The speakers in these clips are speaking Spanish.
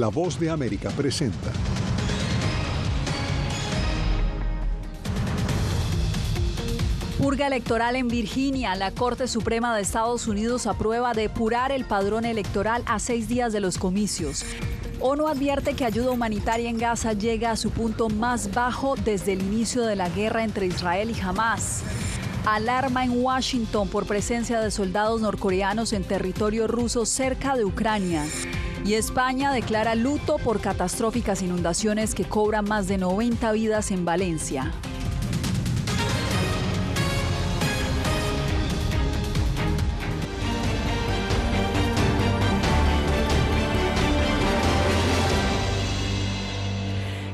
La Voz de América presenta. Purga electoral en Virginia. La Corte Suprema de Estados Unidos aprueba depurar el padrón electoral a 6 días de los comicios. ONU advierte que ayuda humanitaria en Gaza llega a su punto más bajo desde el inicio de la guerra entre Israel y Hamás. Alarma en Washington por presencia de soldados norcoreanos en territorio ruso cerca de Ucrania. Y España declara luto por catastróficas inundaciones que cobran más de 90 vidas en Valencia.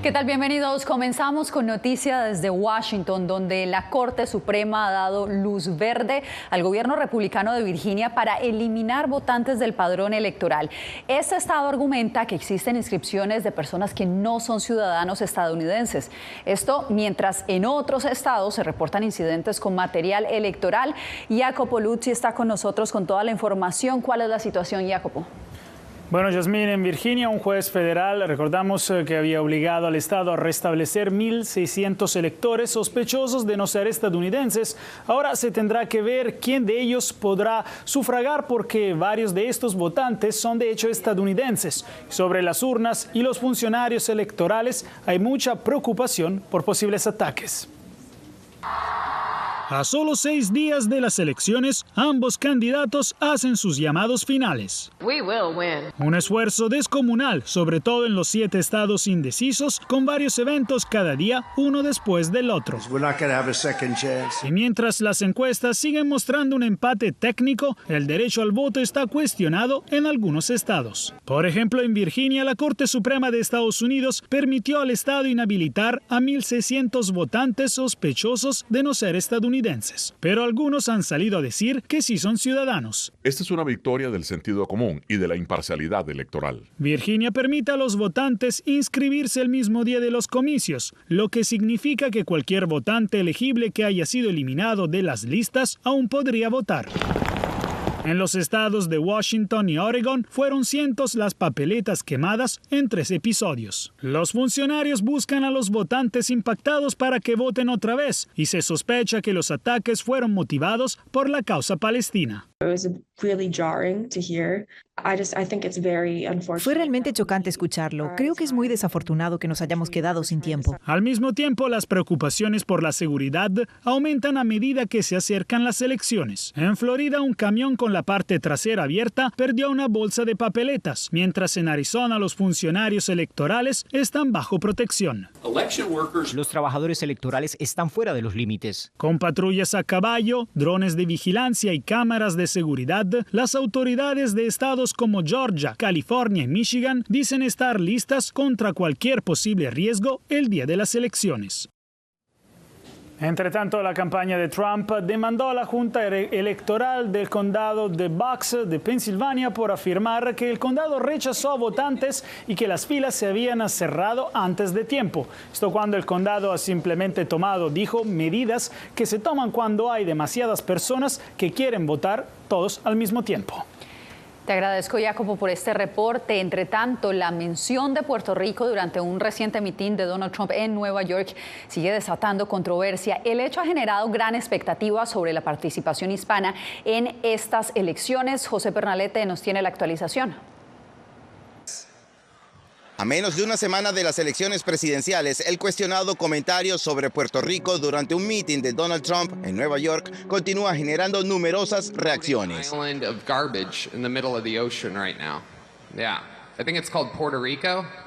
¿Qué tal? Bienvenidos. Comenzamos con noticia desde Washington, donde la Corte Suprema ha dado luz verde al gobierno republicano de Virginia para eliminar votantes del padrón electoral. Este estado argumenta que existen inscripciones de personas que no son ciudadanos estadounidenses. Esto mientras en otros estados se reportan incidentes con material electoral. Jacopo Luzzi está con nosotros con toda la información. ¿Cuál es la situación, Jacopo? Bueno, Yasmín, en Virginia, un juez federal, recordamos que había obligado al Estado a restablecer 1.600 electores sospechosos de no ser estadounidenses. Ahora se tendrá que ver quién de ellos podrá sufragar porque varios de estos votantes son de hecho estadounidenses. Sobre las urnas y los funcionarios electorales hay mucha preocupación por posibles ataques. A solo 6 días de las elecciones, ambos candidatos hacen sus llamados finales. Un esfuerzo descomunal, sobre todo en los 7 estados indecisos, con varios eventos cada día, uno después del otro. Y mientras las encuestas siguen mostrando un empate técnico, el derecho al voto está cuestionado en algunos estados. Por ejemplo, en Virginia, la Corte Suprema de Estados Unidos permitió al estado inhabilitar a 1.600 votantes sospechosos de no ser estadounidenses. Pero algunos han salido a decir que sí son ciudadanos. Esta es una victoria del sentido común y de la imparcialidad electoral. Virginia permite a los votantes inscribirse el mismo día de los comicios, lo que significa que cualquier votante elegible que haya sido eliminado de las listas aún podría votar. En los estados de Washington y Oregon fueron cientos las papeletas quemadas en 3 episodios. Los funcionarios buscan a los votantes impactados para que voten otra vez y se sospecha que los ataques fueron motivados por la causa palestina. Fue realmente chocante escucharlo. Creo que es muy desafortunado que nos hayamos quedado sin tiempo. Al mismo tiempo, las preocupaciones por la seguridad aumentan a medida que se acercan las elecciones. En Florida, un camión con la parte trasera abierta perdió una bolsa de papeletas, mientras en Arizona los funcionarios electorales están bajo protección. Los trabajadores electorales están fuera de los límites. Con patrullas a caballo, drones de vigilancia y cámaras de seguridad, las autoridades de estados como Georgia, California y Michigan dicen estar listas contra cualquier posible riesgo el día de las elecciones. Entre tanto, la campaña de Trump demandó a la Junta Electoral del Condado de Bucks de Pensilvania por afirmar que el condado rechazó a votantes y que las filas se habían cerrado antes de tiempo. Esto cuando el condado ha simplemente tomado, dijo, medidas que se toman cuando hay demasiadas personas que quieren votar todos al mismo tiempo. Te agradezco, Jacopo, por este reporte. Entre tanto, la mención de Puerto Rico durante un reciente mitin de Donald Trump en Nueva York sigue desatando controversia. El hecho ha generado gran expectativa sobre la participación hispana en estas elecciones. José Pernalete nos tiene la actualización. A menos de una semana de las elecciones presidenciales, el cuestionado comentario sobre Puerto Rico durante un mitin de Donald Trump en Nueva York continúa generando numerosas reacciones.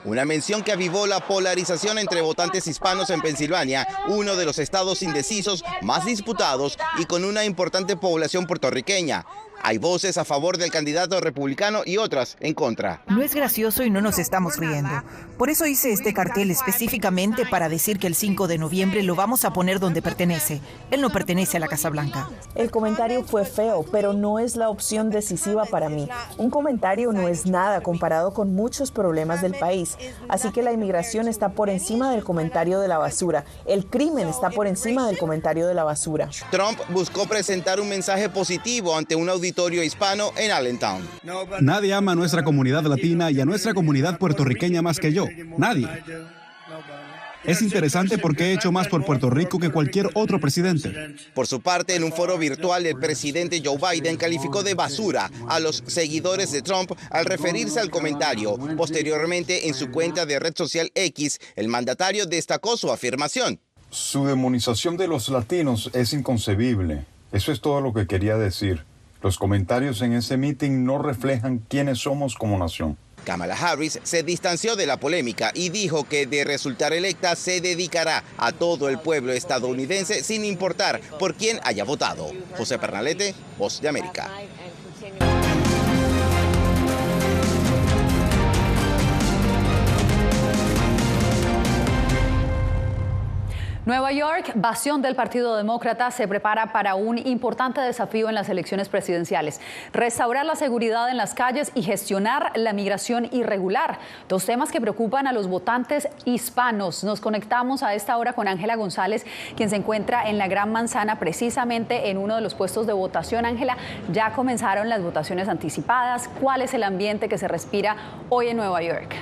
Una mención que avivó la polarización entre votantes hispanos en Pensilvania, uno de los estados indecisos más disputados y con una importante población puertorriqueña. Hay voces a favor del candidato republicano y otras en contra. No es gracioso y no nos estamos riendo. Por eso hice este cartel específicamente para decir que el 5 de noviembre lo vamos a poner donde pertenece. Él no pertenece a la Casa Blanca. El comentario fue feo, pero no es la opción decisiva para mí. Un comentario no es nada comparado con muchos problemas del país. Así que la inmigración está por encima del comentario de la basura. El crimen está por encima del comentario de la basura. Trump buscó presentar un mensaje positivo ante una audiencia auditorio hispano en Allentown. Nadie ama a nuestra comunidad latina y a nuestra comunidad puertorriqueña más que yo. Nadie. Es interesante porque he hecho más por Puerto Rico que cualquier otro presidente. Por su parte, en un foro virtual, el presidente Joe Biden calificó de basura a los seguidores de Trump al referirse al comentario. Posteriormente, en su cuenta de red social X, el mandatario destacó su afirmación. Su demonización de los latinos es inconcebible. Eso es todo lo que quería decir. Los comentarios en ese meeting no reflejan quiénes somos como nación. Kamala Harris se distanció de la polémica y dijo que de resultar electa se dedicará a todo el pueblo estadounidense sin importar por quién haya votado. José Pernalete, Voz de América. Nueva York, bastión del Partido Demócrata, se prepara para un importante desafío en las elecciones presidenciales: restaurar la seguridad en las calles y gestionar la migración irregular. Dos temas que preocupan a los votantes hispanos. Nos conectamos a esta hora con Ángela González, quien se encuentra en la Gran Manzana, precisamente en uno de los puestos de votación. Ángela, ya comenzaron las votaciones anticipadas. ¿Cuál es el ambiente que se respira hoy en Nueva York?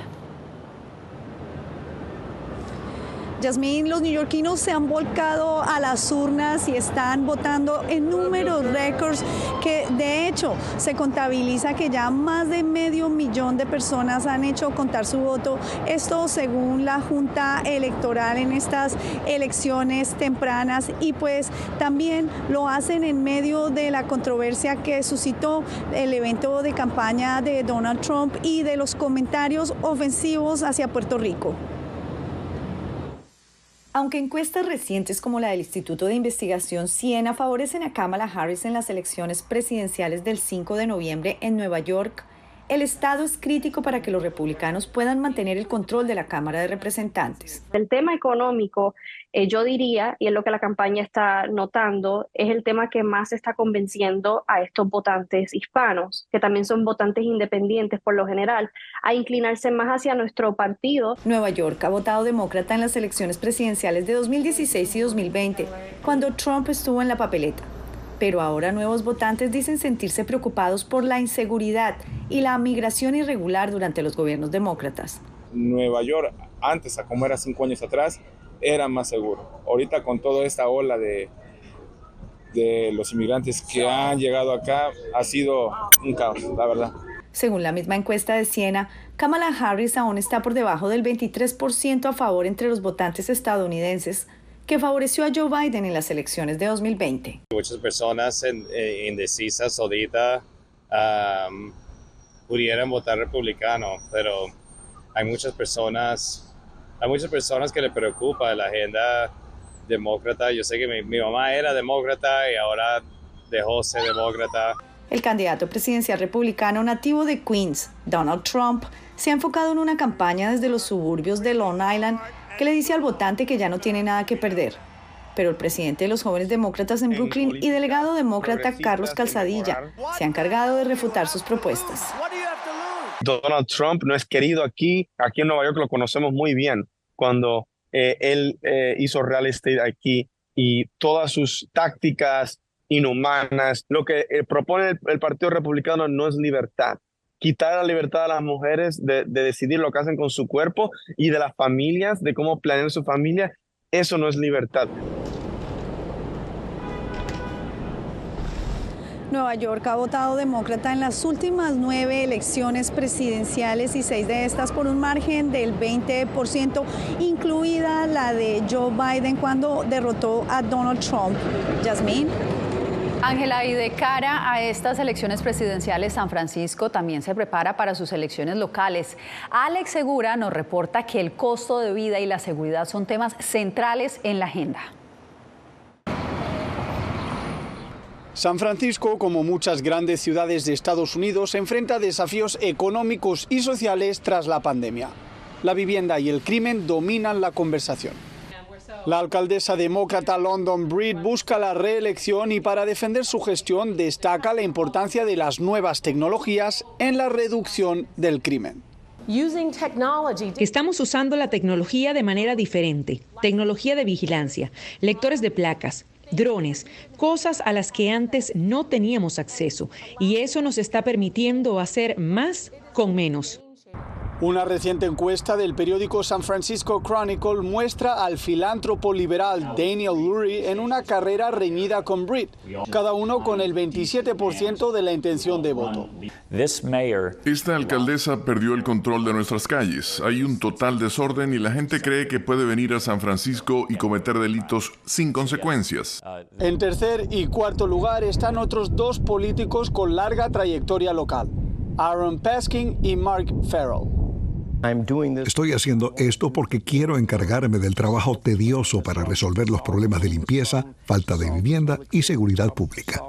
Yasmín, los neoyorquinos se han volcado a las urnas y están votando en números récords que de hecho se contabiliza que ya más de 500,000 de personas han hecho contar su voto. Esto según la Junta Electoral en estas elecciones tempranas, y pues también lo hacen en medio de la controversia que suscitó el evento de campaña de Donald Trump y de los comentarios ofensivos hacia Puerto Rico. Aunque encuestas recientes como la del Instituto de Investigación Siena favorecen a Kamala Harris en las elecciones presidenciales del 5 de noviembre en Nueva York, el estado es crítico para que los republicanos puedan mantener el control de la Cámara de Representantes. El tema económico, yo diría, y es lo que la campaña está notando, es el tema que más está convenciendo a estos votantes hispanos, que también son votantes independientes por lo general, a inclinarse más hacia nuestro partido. Nueva York ha votado demócrata en las elecciones presidenciales de 2016 y 2020, cuando Trump estuvo en la papeleta. Pero ahora nuevos votantes dicen sentirse preocupados por la inseguridad y la migración irregular durante los gobiernos demócratas. Nueva York, antes, a como era 5 años atrás, era más seguro. Ahorita con toda esta ola de los inmigrantes que han llegado acá, ha sido un caos, la verdad. Según la misma encuesta de Siena, Kamala Harris aún está por debajo del 23% a favor entre los votantes estadounidenses, que favoreció a Joe Biden en las elecciones de 2020. Muchas personas indecisas ahorita pudieran votar republicano, pero hay muchas personas que le preocupa la agenda demócrata. Yo sé que mi mamá era demócrata y ahora dejó ser demócrata. El candidato presidencial republicano nativo de Queens, Donald Trump, se ha enfocado en una campaña desde los suburbios de Long Island que le dice al votante que ya no tiene nada que perder. Pero el presidente de los jóvenes demócratas en Brooklyn y delegado demócrata Carlos Calzadilla se han encargado de refutar sus propuestas. Donald Trump no es querido aquí en Nueva York, lo conocemos muy bien. Cuando él hizo real estate aquí y todas sus tácticas inhumanas, lo que propone el Partido Republicano no es libertad. Quitar la libertad a las mujeres de decidir lo que hacen con su cuerpo y de las familias, de cómo planear su familia, eso no es libertad. Nueva York ha votado demócrata en las últimas 9 elecciones presidenciales y 6 de estas por un margen del 20%, incluida la de Joe Biden cuando derrotó a Donald Trump. Yasmín. Ángela, y de cara a estas elecciones presidenciales, San Francisco también se prepara para sus elecciones locales. Alex Segura nos reporta que el costo de vida y la seguridad son temas centrales en la agenda. San Francisco, como muchas grandes ciudades de Estados Unidos, enfrenta a desafíos económicos y sociales tras la pandemia. La vivienda y el crimen dominan la conversación. La alcaldesa demócrata London Breed busca la reelección y para defender su gestión destaca la importancia de las nuevas tecnologías en la reducción del crimen. Estamos usando la tecnología de manera diferente. Tecnología de vigilancia, lectores de placas, drones, cosas a las que antes no teníamos acceso. Y eso nos está permitiendo hacer más con menos. Una reciente encuesta del periódico San Francisco Chronicle muestra al filántropo liberal Daniel Lurie en una carrera reñida con Britt, cada uno con el 27% de la intención de voto. Esta alcaldesa perdió el control de nuestras calles. Hay un total desorden y la gente cree que puede venir a San Francisco y cometer delitos sin consecuencias. En tercer y cuarto lugar están otros dos políticos con larga trayectoria local, Aaron Peskin y Mark Farrell. Estoy haciendo esto porque quiero encargarme del trabajo tedioso para resolver los problemas de limpieza, falta de vivienda y seguridad pública.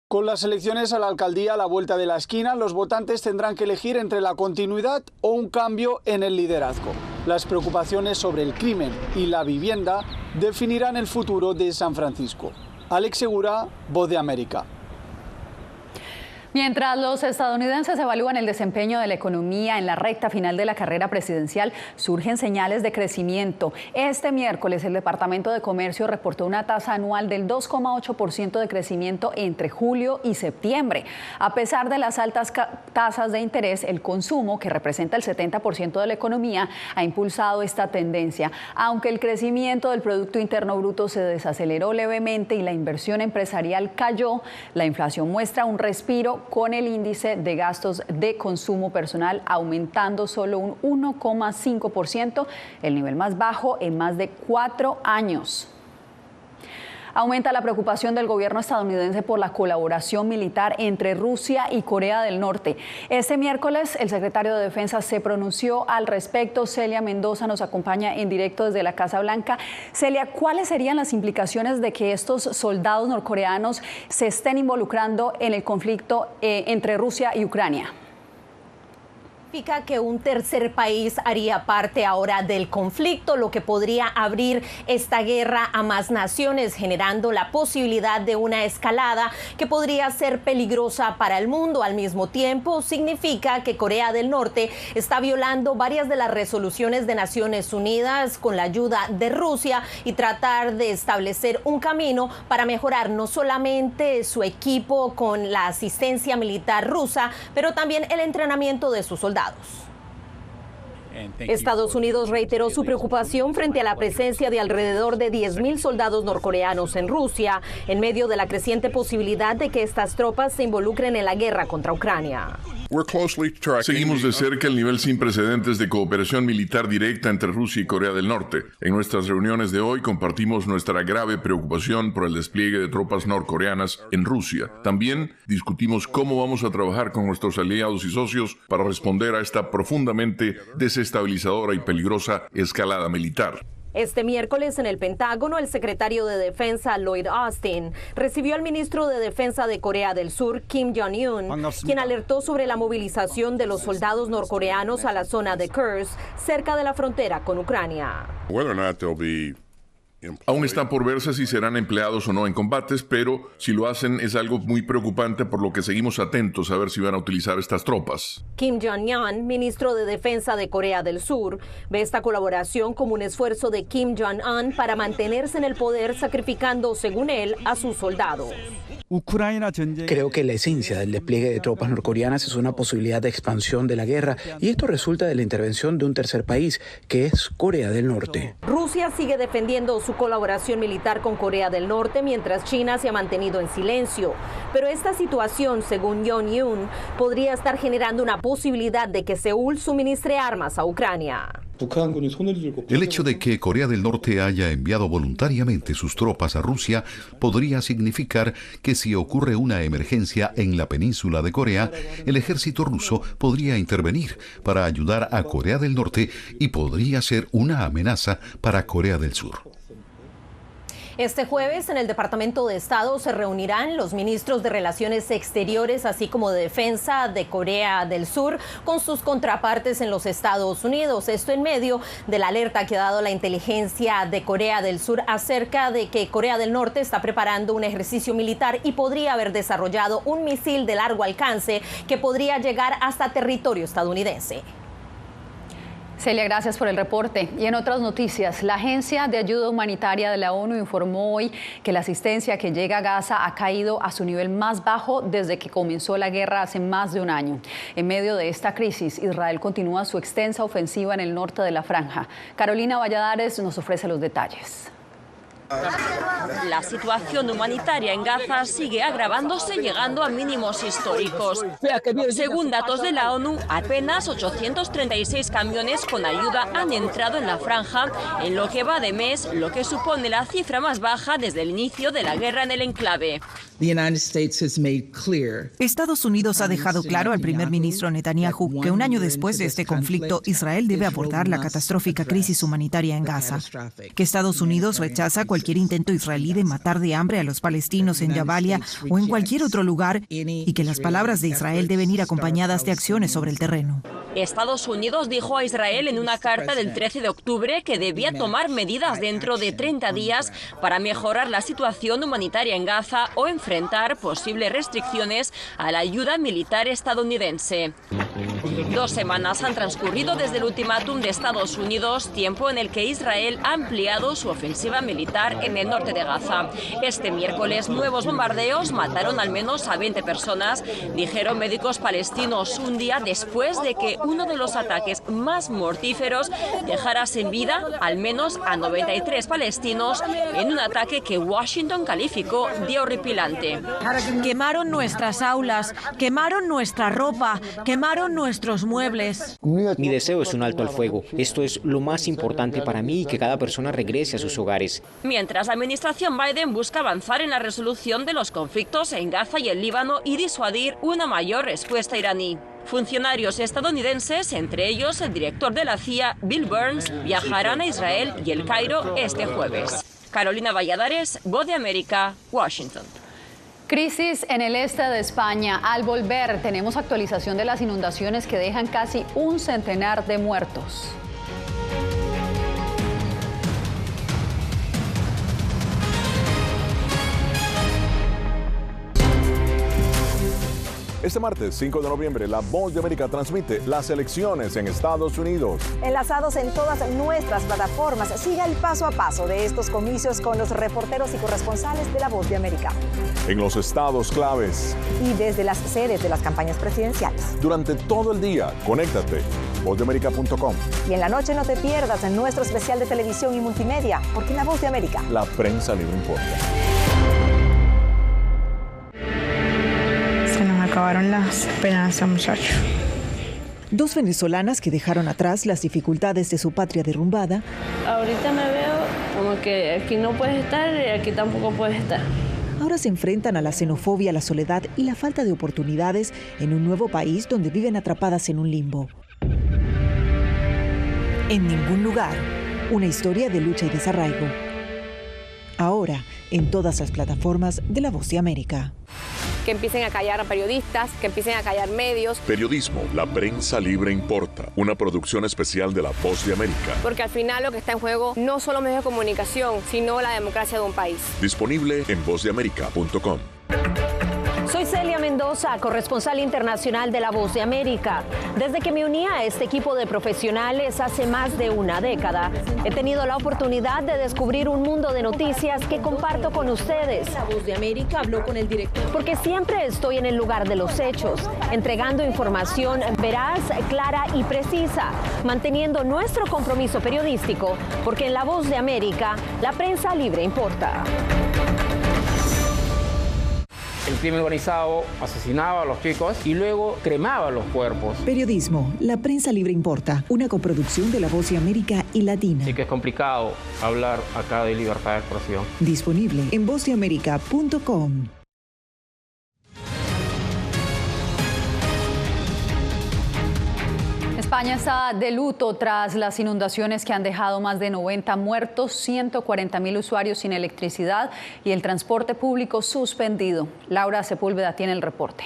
Con las elecciones a la alcaldía a la vuelta de la esquina, los votantes tendrán que elegir entre la continuidad o un cambio en el liderazgo. Las preocupaciones sobre el crimen y la vivienda definirán el futuro de San Francisco. Alex Segura, Voz de América. Mientras los estadounidenses evalúan el desempeño de la economía en la recta final de la carrera presidencial, surgen señales de crecimiento. Este miércoles el Departamento de Comercio reportó una tasa anual del 2,8% de crecimiento entre julio y septiembre. A pesar de las altas tasas de interés, el consumo, que representa el 70% de la economía, ha impulsado esta tendencia. Aunque el crecimiento del Producto Interno Bruto se desaceleró levemente y la inversión empresarial cayó, la inflación muestra un respiro, con el índice de gastos de consumo personal aumentando solo un 1,5%, el nivel más bajo en más de 4 años. Aumenta la preocupación del gobierno estadounidense por la colaboración militar entre Rusia y Corea del Norte. Este miércoles el secretario de Defensa se pronunció al respecto. Celia Mendoza nos acompaña en directo desde la Casa Blanca. Celia, ¿cuáles serían las implicaciones de que estos soldados norcoreanos se estén involucrando en el conflicto entre Rusia y Ucrania? Que un tercer país haría parte ahora del conflicto, lo que podría abrir esta guerra a más naciones, generando la posibilidad de una escalada que podría ser peligrosa para el mundo. Al mismo tiempo, significa que Corea del Norte está violando varias de las resoluciones de Naciones Unidas con la ayuda de Rusia y tratar de establecer un camino para mejorar no solamente su equipo con la asistencia militar rusa, pero también el entrenamiento de sus soldados. Estados Unidos reiteró su preocupación frente a la presencia de alrededor de 10.000 soldados norcoreanos en Rusia, en medio de la creciente posibilidad de que estas tropas se involucren en la guerra contra Ucrania. Seguimos de cerca el nivel sin precedentes de cooperación militar directa entre Rusia y Corea del Norte. En nuestras reuniones de hoy compartimos nuestra grave preocupación por el despliegue de tropas norcoreanas en Rusia. También discutimos cómo vamos a trabajar con nuestros aliados y socios para responder a esta profundamente desestabilizadora y peligrosa escalada militar. Este miércoles en el Pentágono, el secretario de Defensa Lloyd Austin recibió al ministro de Defensa de Corea del Sur, Kim Jong-un, quien alertó sobre la movilización de los soldados norcoreanos a la zona de Kursk, cerca de la frontera con Ucrania. Aún está por verse si serán empleados o no en combates, pero si lo hacen es algo muy preocupante, por lo que seguimos atentos a ver si van a utilizar estas tropas. Kim Jong-un, ministro de Defensa de Corea del Sur, ve esta colaboración como un esfuerzo de Kim Jong-un para mantenerse en el poder, sacrificando, según él, a sus soldados. Creo que la esencia del despliegue de tropas norcoreanas es una posibilidad de expansión de la guerra, y esto resulta de la intervención de un tercer país, que es Corea del Norte. Rusia sigue defendiendo su colaboración militar con Corea del Norte, mientras China se ha mantenido en silencio. Pero esta situación, según Jong-un, podría estar generando una posibilidad de que Seúl suministre armas a Ucrania. El hecho de que Corea del Norte haya enviado voluntariamente sus tropas a Rusia podría significar que si ocurre una emergencia en la península de Corea, el ejército ruso podría intervenir para ayudar a Corea del Norte y podría ser una amenaza para Corea del Sur. Este jueves en el Departamento de Estado se reunirán los ministros de Relaciones Exteriores, así como de Defensa de Corea del Sur, con sus contrapartes en los Estados Unidos. Esto en medio de la alerta que ha dado la inteligencia de Corea del Sur acerca de que Corea del Norte está preparando un ejercicio militar y podría haber desarrollado un misil de largo alcance que podría llegar hasta territorio estadounidense. Celia, gracias por el reporte. Y en otras noticias, la Agencia de Ayuda Humanitaria de la ONU informó hoy que la asistencia que llega a Gaza ha caído a su nivel más bajo desde que comenzó la guerra hace más de un año. En medio de esta crisis, Israel continúa su extensa ofensiva en el norte de la franja. Carolina Valladares nos ofrece los detalles. La situación humanitaria en Gaza sigue agravándose, llegando a mínimos históricos. Según datos de la ONU, apenas 836 camiones con ayuda han entrado en la franja en lo que va de mes, lo que supone la cifra más baja desde el inicio de la guerra en el enclave. Estados Unidos ha dejado claro al primer ministro Netanyahu que un año después de este conflicto, Israel debe abordar la catastrófica crisis humanitaria en Gaza. Que Estados Unidos rechaza cualquier intento israelí de matar de hambre a los palestinos en Jabalia o en cualquier otro lugar y que las palabras de Israel deben ir acompañadas de acciones sobre el terreno. Estados Unidos dijo a Israel en una carta del 13 de octubre que debía tomar medidas dentro de 30 días para mejorar la situación humanitaria en Gaza o enfrentar posibles restricciones a la ayuda militar estadounidense. 2 semanas han transcurrido desde el ultimátum de Estados Unidos, tiempo en el que Israel ha ampliado su ofensiva militar en el norte de Gaza. Este miércoles, nuevos bombardeos mataron al menos a 20 personas, dijeron médicos palestinos, un día después de que uno de los ataques más mortíferos dejara sin vida al menos a 93 palestinos en un ataque que Washington calificó de horripilante. Quemaron nuestras aulas, quemaron nuestra ropa, quemaron nuestros muebles. Mi deseo es un alto al fuego. Esto es lo más importante para mí y que cada persona regrese a sus hogares. Mientras la administración Biden busca avanzar en la resolución de los conflictos en Gaza y el Líbano y disuadir una mayor respuesta iraní. Funcionarios estadounidenses, entre ellos el director de la CIA, Bill Burns, viajarán a Israel y El Cairo este jueves. Carolina Valladares, Voz de América, Washington. Crisis en el este de España. Al volver, tenemos actualización de las inundaciones que dejan casi un centenar de muertos. Este martes 5 de noviembre, La Voz de América transmite las elecciones en Estados Unidos. Enlazados en todas nuestras plataformas, siga el paso a paso de estos comicios con los reporteros y corresponsales de La Voz de América. En los estados claves. Y desde las sedes de las campañas presidenciales. Durante todo el día, conéctate, vozdeamerica.com. Y en la noche no te pierdas en nuestro especial de televisión y multimedia, porque en La Voz de América, la prensa libre importa. Acabaron las esperanzas, muchachos. 2 venezolanas que dejaron atrás las dificultades de su patria derrumbada. Ahorita me veo como que aquí no puedes estar y aquí tampoco puedes estar. Ahora se enfrentan a la xenofobia, la soledad y la falta de oportunidades en un nuevo país donde viven atrapadas en un limbo. En ningún lugar, una historia de lucha y desarraigo. Ahora, en todas las plataformas de La Voz de América. Que empiecen a callar a periodistas, que empiecen a callar medios. Periodismo, la prensa libre importa. Una producción especial de La Voz de América. Porque al final lo que está en juego no solo medios de comunicación, sino la democracia de un país. Disponible en vozdeamerica.com. Soy Celia Mendoza, corresponsal internacional de La Voz de América. Desde que me uní a este equipo de profesionales hace más de una década, he tenido la oportunidad de descubrir un mundo de noticias que comparto con ustedes. La Voz de América habló con el director. Porque siempre estoy en el lugar de los hechos, entregando información veraz, clara y precisa, manteniendo nuestro compromiso periodístico, porque en La Voz de América, la prensa libre importa. El crimen organizado asesinaba a los chicos y luego cremaba los cuerpos. Periodismo, la prensa libre importa, una coproducción de La Voz de América y Latina. Sí que es complicado hablar acá de libertad de expresión. Disponible en vozdeamerica.com. España está de luto tras las inundaciones que han dejado más de 90 muertos, 140.000 usuarios sin electricidad y el transporte público suspendido. Laura Sepúlveda tiene el reporte.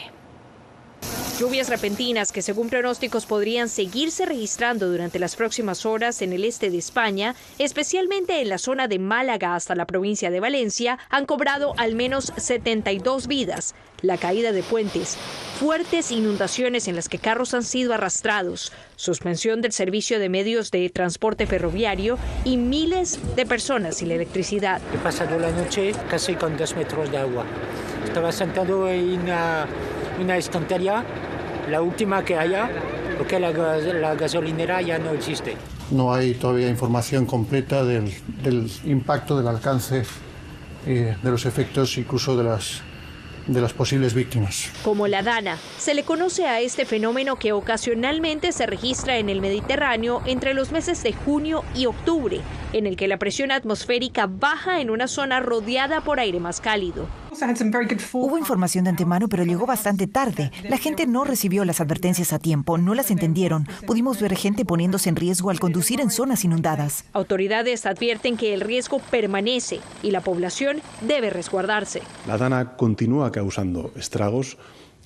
Lluvias repentinas que según pronósticos podrían seguirse registrando durante las próximas horas en el este de España, especialmente en la zona de Málaga hasta la provincia de Valencia, han cobrado al menos 72 vidas. La caída de puentes, fuertes inundaciones en las que carros han sido arrastrados, suspensión del servicio de medios de transporte ferroviario y miles de personas sin electricidad. He pasado la noche casi con 2 metros de agua. Estaba sentado en una estantería, la última que haya, porque la gasolinera ya no existe. No hay todavía información completa del impacto, del alcance, de los efectos incluso de las posibles víctimas. Como la Dana, se le conoce a este fenómeno que ocasionalmente se registra en el Mediterráneo entre los meses de junio y octubre, en el que la presión atmosférica baja en una zona rodeada por aire más cálido. Hubo información de antemano, pero llegó bastante tarde. La gente no recibió las advertencias a tiempo, no las entendieron. Pudimos ver gente poniéndose en riesgo al conducir en zonas inundadas. Autoridades advierten que el riesgo permanece y la población debe resguardarse. La Dana continúa causando estragos.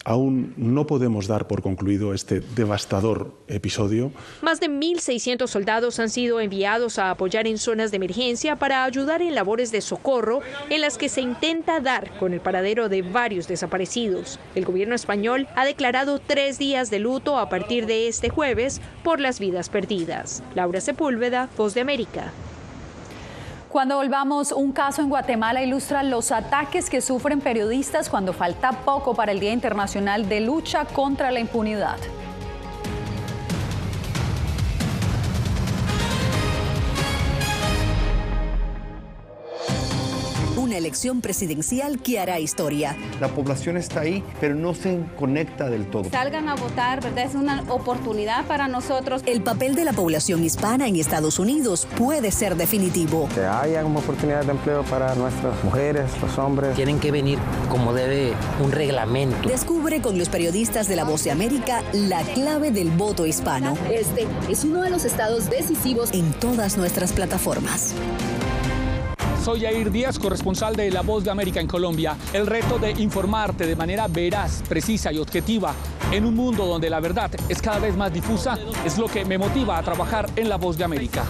Aún no podemos dar por concluido este devastador episodio. Más de 1.600 soldados han sido enviados a apoyar en zonas de emergencia para ayudar en labores de socorro en las que se intenta dar con el paradero de varios desaparecidos. El gobierno español ha declarado 3 días de luto a partir de este jueves por las vidas perdidas. Laura Sepúlveda, Voz de América. Cuando volvamos, un caso en Guatemala ilustra los ataques que sufren periodistas cuando falta poco para el Día Internacional de Lucha contra la Impunidad. Una elección presidencial que hará historia. La población está ahí, pero no se conecta del todo. Salgan a votar, ¿verdad? Es una oportunidad para nosotros. El papel de la población hispana en Estados Unidos puede ser definitivo. Que haya una oportunidad de empleo para nuestras mujeres, los hombres. Tienen que venir como debe un reglamento. Descubre con los periodistas de La Voz de América la clave del voto hispano. Este es uno de los estados decisivos en todas nuestras plataformas. Soy Yair Díaz, corresponsal de La Voz de América en Colombia. El reto de informarte de manera veraz, precisa y objetiva en un mundo donde la verdad es cada vez más difusa es lo que me motiva a trabajar en La Voz de América.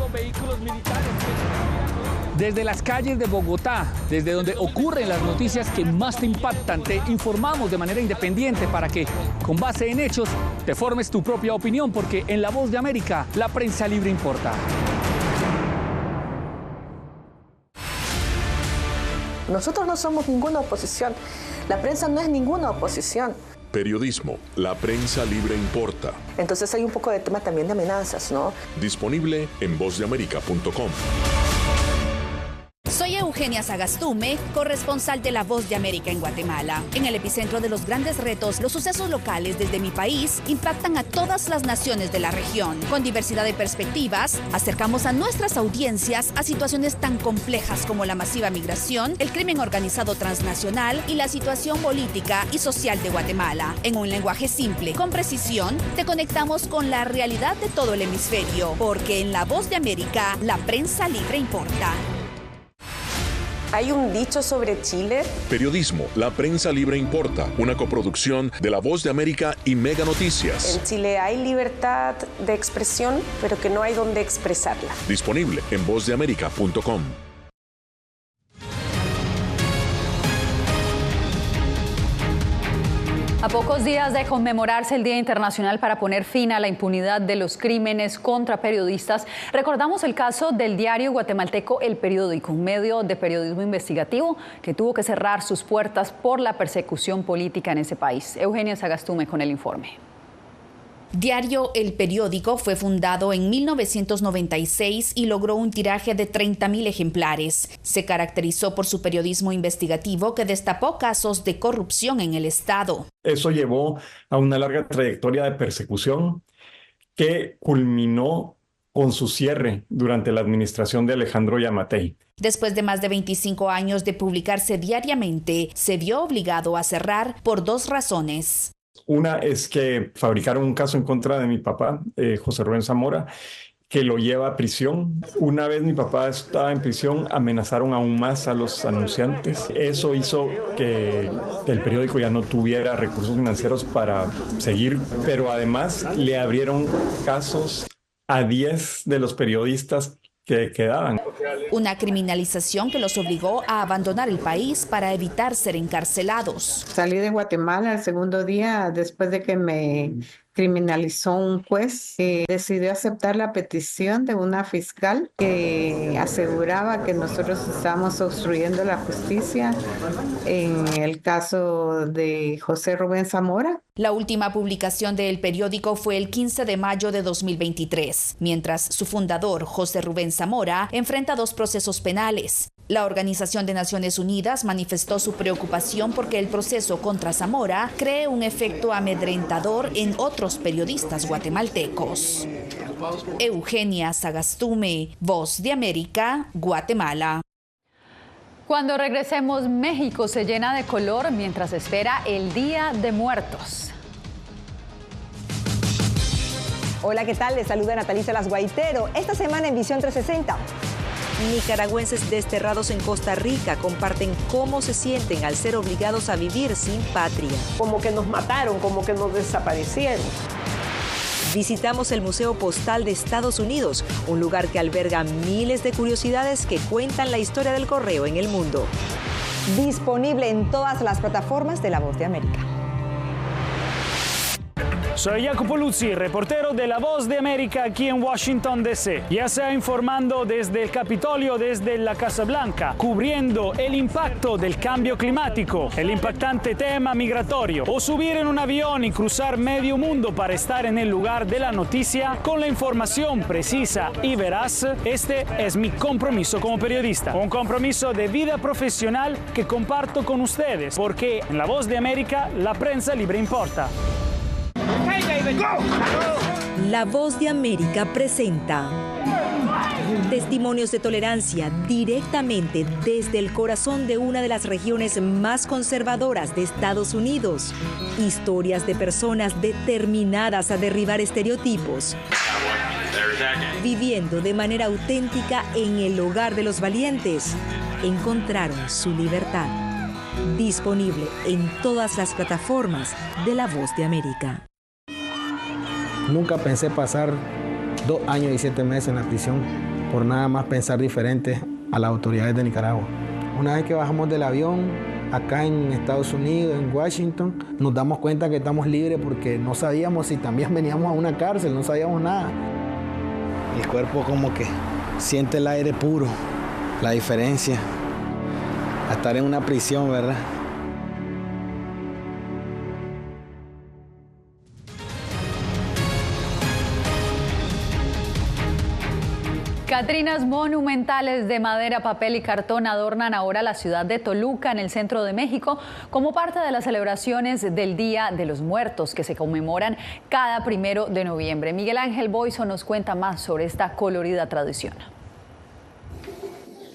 Desde las calles de Bogotá, desde donde ocurren las noticias que más te impactan, te informamos de manera independiente para que, con base en hechos, te formes tu propia opinión, porque en La Voz de América la prensa libre importa. Nosotros no somos ninguna oposición. La prensa no es ninguna oposición. Periodismo, la prensa libre importa. Entonces hay un poco de tema también de amenazas, ¿no? Disponible en vozdeamerica.com. Soy Eugenia Sagastume, corresponsal de La Voz de América en Guatemala. En el epicentro de los grandes retos, los sucesos locales desde mi país impactan a todas las naciones de la región. Con diversidad de perspectivas, acercamos a nuestras audiencias a situaciones tan complejas como la masiva migración, el crimen organizado transnacional y la situación política y social de Guatemala. En un lenguaje simple, con precisión, te conectamos con la realidad de todo el hemisferio, porque en La Voz de América, la prensa libre importa. Hay un dicho sobre Chile. Periodismo, la prensa libre importa. Una coproducción de La Voz de América y Mega Noticias. En Chile hay libertad de expresión, pero que no hay donde expresarla. Disponible en vozdeamerica.com. A pocos días de conmemorarse el Día Internacional para poner fin a la impunidad de los crímenes contra periodistas, recordamos el caso del diario guatemalteco El Periódico, un medio de periodismo investigativo que tuvo que cerrar sus puertas por la persecución política en ese país. Eugenia Sagastume con el informe. Diario El Periódico fue fundado en 1996 y logró un tiraje de 30,000 ejemplares. Se caracterizó por su periodismo investigativo que destapó casos de corrupción en el Estado. Eso llevó a una larga trayectoria de persecución que culminó con su cierre durante la administración de Alejandro Yamatei. Después de más de 25 años de publicarse diariamente, se vio obligado a cerrar por 2 razones. Una es que fabricaron un caso en contra de mi papá, José Rubén Zamora, que lo lleva a prisión. Una vez mi papá estaba en prisión, amenazaron aún más a los anunciantes. Eso hizo que el periódico ya no tuviera recursos financieros para seguir, pero además le abrieron casos a 10 de los periodistas que quedaban. Una criminalización que los obligó a abandonar el país para evitar ser encarcelados. Salí de Guatemala el segundo día después de que me criminalizó un juez que decidió aceptar la petición de una fiscal que aseguraba que nosotros estábamos obstruyendo la justicia en el caso de José Rubén Zamora. La última publicación del periódico fue el 15 de mayo de 2023, mientras su fundador, José Rubén Zamora, enfrenta 2 procesos penales. La Organización de Naciones Unidas manifestó su preocupación porque el proceso contra Zamora cree un efecto amedrentador en otros periodistas guatemaltecos. Eugenia Sagastume, Voz de América, Guatemala. Cuando regresemos, México se llena de color mientras espera el Día de Muertos. Hola, ¿qué tal? Les saluda Natalie Salas Guaitero. Esta semana en Visión 360. Nicaragüenses desterrados en Costa Rica comparten cómo se sienten al ser obligados a vivir sin patria. Como que nos mataron, como que nos desaparecieron. Visitamos el Museo Postal de Estados Unidos, un lugar que alberga miles de curiosidades que cuentan la historia del correo en el mundo. Disponible en todas las plataformas de La Voz de América. Soy Jacopo Luzzi, reportero de La Voz de América aquí en Washington, D.C. Ya sea informando desde el Capitolio, desde la Casa Blanca, cubriendo el impacto del cambio climático, el impactante tema migratorio, o subir en un avión y cruzar medio mundo para estar en el lugar de la noticia con la información precisa y veraz, este es mi compromiso como periodista. Un compromiso de vida profesional que comparto con ustedes, porque en La Voz de América la prensa libre importa. La Voz de América presenta testimonios de tolerancia directamente desde el corazón de una de las regiones más conservadoras de Estados Unidos. Historias de personas determinadas a derribar estereotipos, viviendo de manera auténtica en el hogar de los valientes. Encontraron su libertad. Disponible en todas las plataformas de La Voz de América. Nunca pensé pasar 2 años y 7 meses en la prisión por nada más pensar diferente a las autoridades de Nicaragua. Una vez que bajamos del avión, acá en Estados Unidos, en Washington, nos damos cuenta que estamos libres porque no sabíamos si también veníamos a una cárcel, no sabíamos nada. El cuerpo como que siente el aire puro, la diferencia a estar en una prisión, ¿verdad? Catrinas monumentales de madera, papel y cartón adornan ahora la ciudad de Toluca, en el centro de México, como parte de las celebraciones del Día de los Muertos, que se conmemoran cada 1 de noviembre. Miguel Ángel Boiso nos cuenta más sobre esta colorida tradición.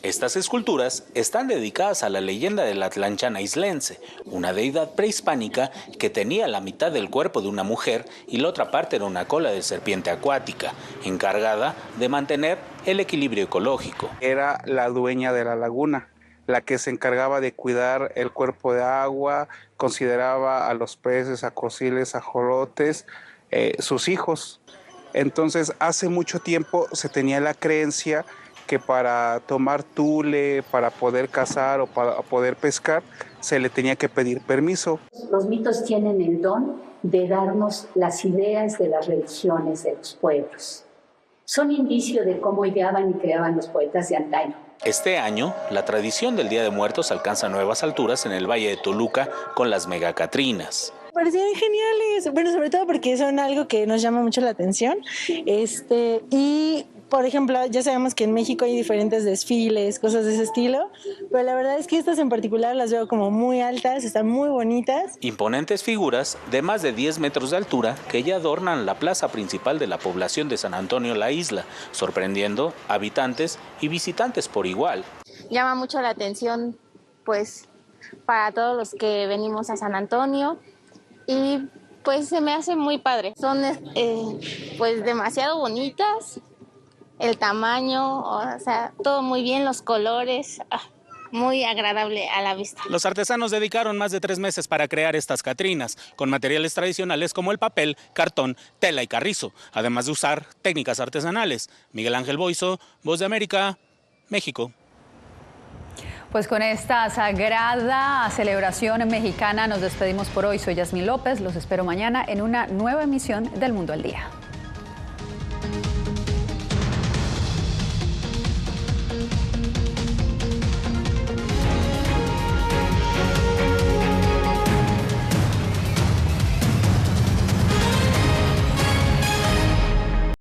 Estas esculturas están dedicadas a la leyenda del Atlanchana islense, una deidad prehispánica que tenía la mitad del cuerpo de una mujer y la otra parte era una cola de serpiente acuática, encargada de mantener el equilibrio ecológico. Era la dueña de la laguna, la que se encargaba de cuidar el cuerpo de agua, consideraba a los peces, a cociles, ajolotes, sus hijos. Entonces, hace mucho tiempo se tenía la creencia que para tomar tule, para poder cazar o para poder pescar, se le tenía que pedir permiso. Los mitos tienen el don de darnos las ideas de las religiones de los pueblos. Son indicio de cómo ideaban y creaban los poetas de antaño. Este año, la tradición del Día de Muertos alcanza nuevas alturas en el Valle de Toluca con las megacatrinas. Parecían geniales, bueno, sobre todo porque son algo que nos llama mucho la atención. Y, por ejemplo, ya sabemos que en México hay diferentes desfiles, cosas de ese estilo, pero la verdad es que estas en particular las veo como muy altas, están muy bonitas. Imponentes figuras de más de 10 metros de altura que ya adornan la plaza principal de la población de San Antonio La Isla, sorprendiendo habitantes y visitantes por igual. Llama mucho la atención, pues, para todos los que venimos a San Antonio. Y pues se me hace muy padre. Son pues demasiado bonitas el tamaño, o sea, todo muy bien, los colores, muy agradable a la vista. Los artesanos dedicaron más de 3 meses para crear estas catrinas, con materiales tradicionales como el papel, cartón, tela y carrizo, además de usar técnicas artesanales. Miguel Ángel Boiso, Voz de América, México. Pues con esta sagrada celebración mexicana nos despedimos por hoy. Soy Yasmín López, los espero mañana en una nueva emisión del Mundo al Día.